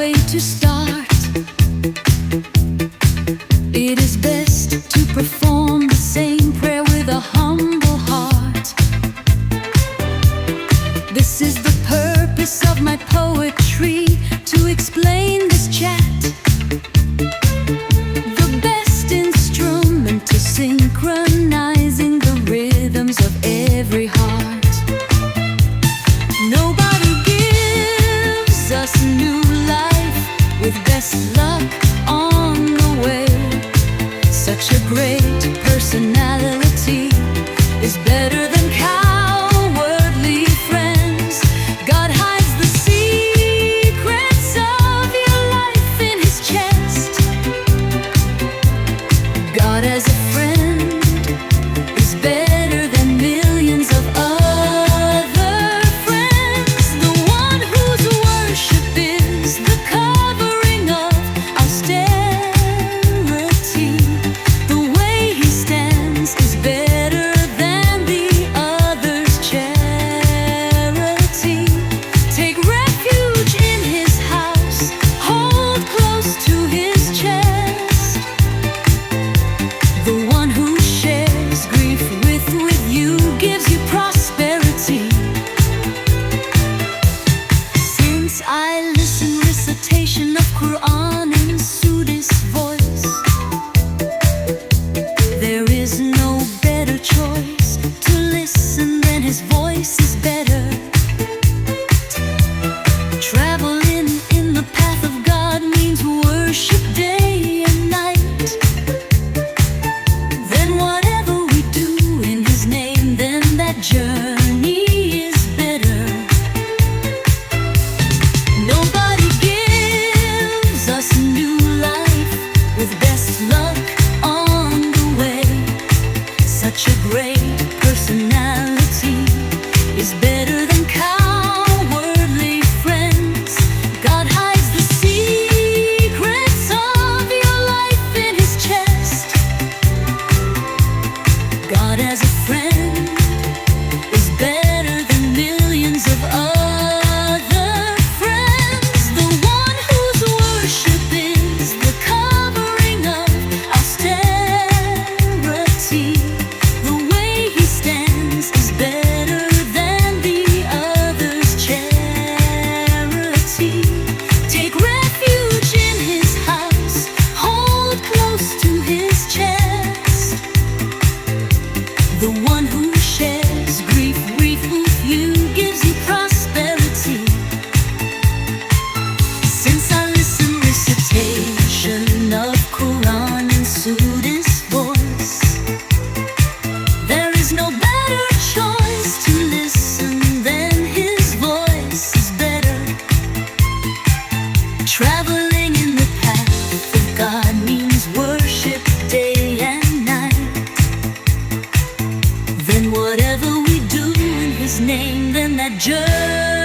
way to start. It is best to perform the same prayer with a humble heart. This is the purpose of my poetry, to explain this chat. The best instrument to synchronizing the rhythms of every heart. Nobody gives us new life with best luck on the way. Such a great personality is better than cowardly friends. God hides the secrets of your life in his chest. God as a friend is better than millions of other friends. The one whose worship is the covering of austerity. The way he stands is better than the others' charity. Take refuge in his house, hold close to his chest. The one who shares grief with you gives you prosperity. Since I listen recitation of Quran in Sudi's voice, there is no better choice to listen than his voice is better. Traveling in the path of God means worship day and night. Then whatever we do in his name, then that journey is better. Nobody gives us new life with best luck on the way. Such a great personality is better than cowardly friends. God hides the secrets of your life in his chest. God as a friend is better than millions of other friends. The one whose worship is the covering of austerity. The way he stands is better than the others' charity. Take refuge in his house, hold close to his chest. The one who shares grief with you gives you prosperity. Since I listen recitation of Quran in Sudi's voice, there is no better choice to listen than his voice is better. Traveling in the path of God means worship day and night. Then whatever we do in his name, then that journey